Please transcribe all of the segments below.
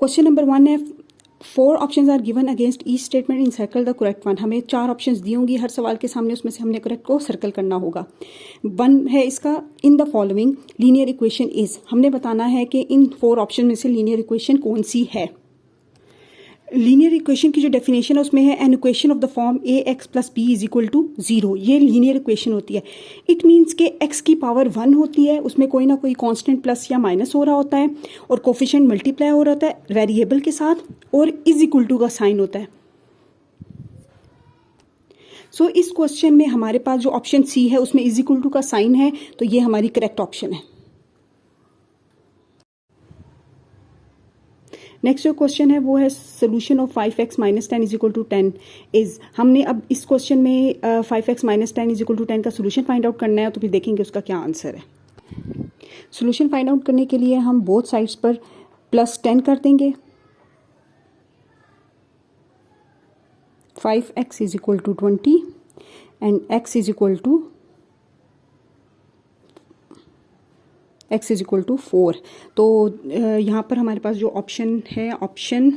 Question number 1 है 4 options are given against each statement in circle the correct one. हमें 4 options दी होंगी हर सवाल के सामने, उसमें से हमने करेक्ट को सर्कल करना होगा। 1 है इसका in the following linear equation is, हमने बताना है कि इन 4 ऑप्शन में से लीनियर इक्वेशन कौन सी है। लीनियर इक्वेशन की जो डेफिनेशन है उसमें है an equation of the form a x plus b is equal to 0। ये लीनियर इक्वेशन होती है। इट मीन्स के एक्स की पावर 1 होती है, उसमें कोई ना कोई कांस्टेंट प्लस या माइनस हो रहा होता है और कोफिशिएंट मल्टीप्लाई हो रहा होता है वेरिएबल के साथ और इज इक्वल टू का साइन होता है। सो इस क्वेश्चन में हमारे पास जो ऑप्शन सी है उसमें इज इक्वल टू का साइन है, तो ये हमारी करेक्ट ऑप्शन है। नेक्स्ट जो क्वेश्चन है वो है solution of 5x minus 10 is equal to 10 is. हमने अब इस क्वेश्चन में 5x minus 10 is equal to 10 का सोल्यूशन फाइंड आउट करना है, तो फिर देखेंगे उसका क्या आंसर है। सोल्यूशन फाइंड आउट करने के लिए हम बोथ साइड्स पर प्लस 10 कर देंगे। 5x is equal to 20 and x is equal to x is equal to 4। तो यहाँ पर हमारे पास जो ऑप्शन है ऑप्शन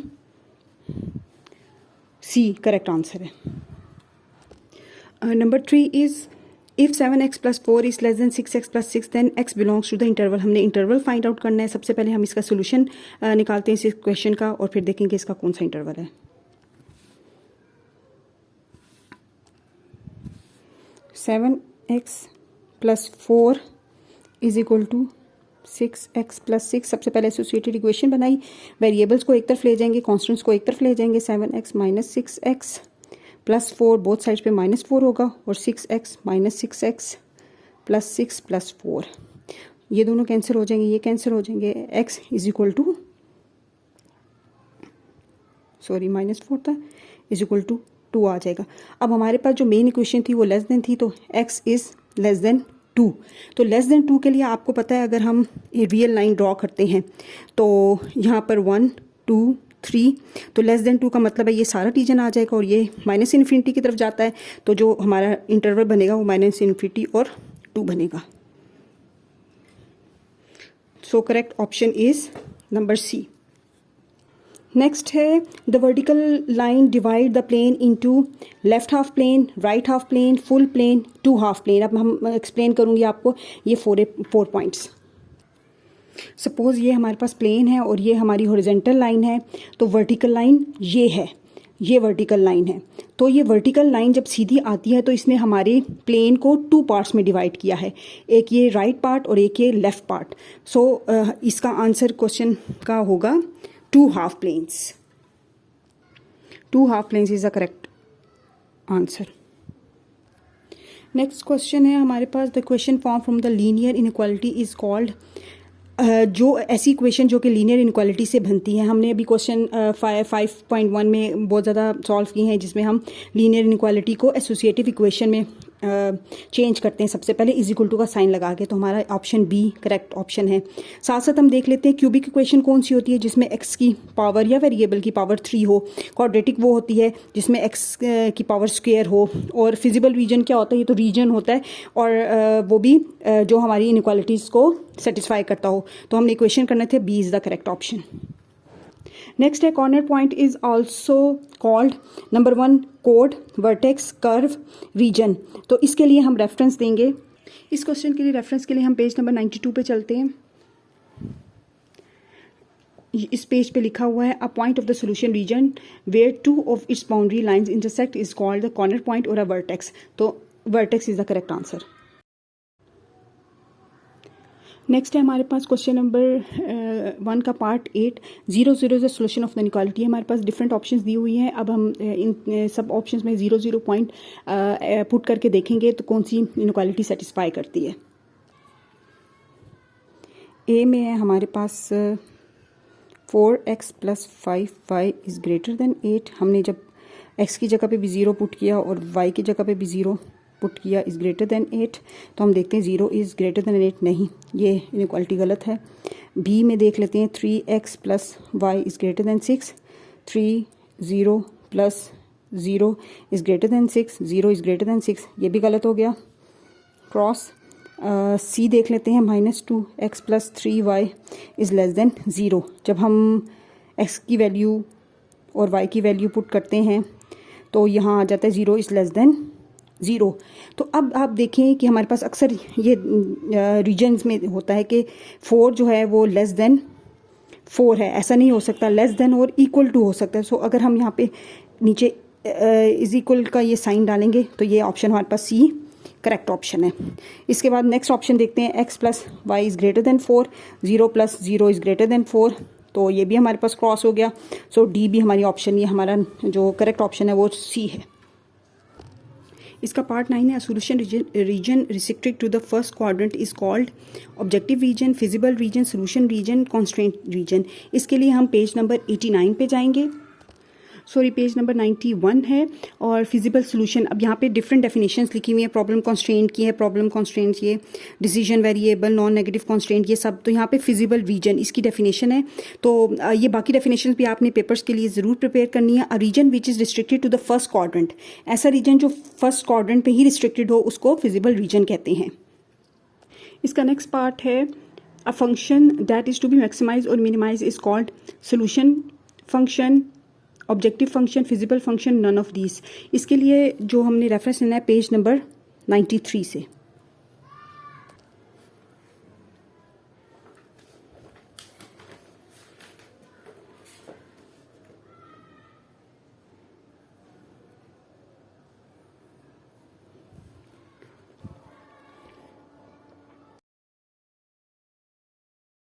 सी करेक्ट आंसर है। Number 3 is if 7x plus 4 is less than 6x plus 6 then x belongs to the interval. हमने interval find out करना है। सबसे पहले हम इसका सोल्यूशन निकालते हैं इस क्वेश्चन का और फिर देखेंगे इसका कौन सा इंटरवल है। Seven X plus 4 is equal to 6x plus 6। सबसे पहले एसोसिएटेड इक्वेशन बनाई, वेरिएबल्स को एक तरफ ले जाएंगे, कॉन्स्टेंट्स को एक तरफ ले जाएंगे। 7x minus 6x plus 4 both sides पे -4 होगा और 6x minus 6x plus 6 plus 4 ये दोनों कैंसिल हो जाएंगे, ये कैंसिल हो जाएंगे। x इज इक्वल टू -4 था, इज इक्वल टू 2 आ जाएगा। अब हमारे पास जो मेन इक्वेशन थी वो लेस देन थी, तो x इज लेस देन 2। तो लेस देन 2 के लिए आपको पता है अगर हम ये रियल लाइन ड्रॉ करते हैं तो यहाँ पर 1 2 3, तो लेस देन 2 का मतलब है ये सारा रीजन आ जाएगा और ये माइनस इन्फिनिटी की तरफ जाता है, तो जो हमारा इंटरवल बनेगा वो माइनस इन्फिनिटी और 2 बनेगा। So correct option is number C. Next है the vertical line divide the plane into left half plane, right half plane, full plane, 2 half plane. अब हम एक्सप्लेन करूँगी आपको ये 4 पॉइंट्स। सपोज ये हमारे पास प्लेन है और ये हमारी हॉरिजॉन्टल लाइन है, तो वर्टिकल लाइन ये है, ये वर्टिकल लाइन है। तो ये वर्टिकल लाइन जब सीधी आती है तो इसने हमारे प्लेन को 2 पार्ट्स में डिवाइड किया है, एक ये राइट पार्ट और एक ये लेफ्ट पार्ट। सो इसका आंसर क्वेश्चन का होगा 2 half planes. 2 half planes is the correct answer. Next question है हमारे पास the question form from the linear inequality is called. जो ऐसी इक्वेशन जो कि लीनियर इनइक्वालिटी से बनती है, हमने अभी क्वेश्चन 5.1 में बहुत ज़्यादा सॉल्व की हैं जिसमें हम लीनियर इनइक्वालिटी को एसोसिएटिव इक्वेशन में चेंज करते हैं। सबसे पहले इज इक्वल टू का साइन लगा के, तो हमारा ऑप्शन बी करेक्ट ऑप्शन है। साथ साथ हम देख लेते हैं क्यूबिक इक्वेशन कौन सी होती है जिसमें एक्स की पावर या वेरिएबल की पावर 3 हो। क्वाड्रेटिक वो होती है जिसमें एक्स की पावर स्क्वायर हो। और फिजिबल रीजन क्या होता है, ये तो रीजन होता है और वो भी जो हमारी इनइक्वालिटीज़ को सेटिस्फाई करता हो। तो हमने इक्वेशन करने थे, B is the correct option. Next है corner point is also called number 1 code, vertex, curve, region. तो इसके लिए हम रेफरेंस देंगे। इस क्वेश्चन के लिए रेफरेंस के लिए हम पेज नंबर 92 पे चलते हैं। इस पेज पे लिखा हुआ है a point of the solution region where 2 of its boundary lines intersect is called the corner point और अ वर्टेक्स। तो vertex is the correct answer. Next है हमारे पास क्वेश्चन नंबर 1 का part 8 0 0 is the solution of the inequality. हमारे पास different options दी हुई हैं। अब हम इन सब ऑप्शंस में 0 0 पॉइंट पुट करके देखेंगे तो कौन सी इनइक्वालिटी सेटिस्फाई करती है। ए में है हमारे पास 4x plus 5y is greater then 8। हमने जब x की जगह पे भी 0 पुट किया और y की जगह पे भी 0 पुट किया इज़ ग्रेटर देन 8, तो हम देखते हैं 0 इज़ ग्रेटर देन 8 नहीं, ये इनइक्वालिटी गलत है। बी में देख लेते हैं 3x plus Y is greater than 6, 3 0 plus 0 is greater than 6, 0 is greater than 6, ये भी गलत हो गया। क्रॉस सी देख लेते हैं -2x plus 3y is less than 0। जब हम एक्स की वैल्यू और वाई की वैल्यू पुट करते हैं तो यहाँ आ जाता है 0 इज़ लेस देन 0। तो अब आप देखें कि हमारे पास अक्सर ये रीजन्स में होता है कि 4 जो है वो लेस देन 4 है, ऐसा नहीं हो सकता, लेस देन और इक्वल टू हो सकता है। सो अगर हम यहाँ पे नीचे इज इक्वल का ये साइन डालेंगे तो ये ऑप्शन हमारे पास सी करेक्ट ऑप्शन है। इसके बाद नेक्स्ट ऑप्शन देखते हैं, x plus Y is greater than 4, 0 plus 0 is greater than 4, तो ये भी हमारे पास क्रॉस हो गया। सो डी भी हमारी ऑप्शन, ये हमारा जो करेक्ट ऑप्शन है वो सी है। इसका पार्ट 9 है, solution region restricted to the first quadrant is called objective region, feasible region, solution region, constraint region. इसके लिए हम पेज नंबर 89 पे जाएंगे, सॉरी पेज नंबर 91 है। और फिजिबल सोल्यूशन, अब यहाँ पे डिफरेंट डेफिनेशंस लिखी हुई है, प्रॉब्लम कॉन्स्ट्रेंट की है, प्रॉब्लम कॉन्स्ट्रेंट ये decision variable, non negative constraint, ये सब। तो यहाँ पे फिजिबल रीजन इसकी डेफिनेशन है। तो ये बाकी डेफिनेशन भी आपने पेपर्स के लिए ज़रूर प्रिपेयर करनी है। A region which is restricted to the first quadrant, ऐसा रीजन जो फर्स्ट क्वाड्रेंट पे ही रिस्ट्रिक्टेड हो उसको फिजिबल रीजन कहते हैं। इसका नेक्स्ट पार्ट है, a function that is to be maximize और minimize is called solution function, objective function, feasible function, none of these. इसके लिए जो हमने रेफरेंस लेना है पेज नंबर 93 से।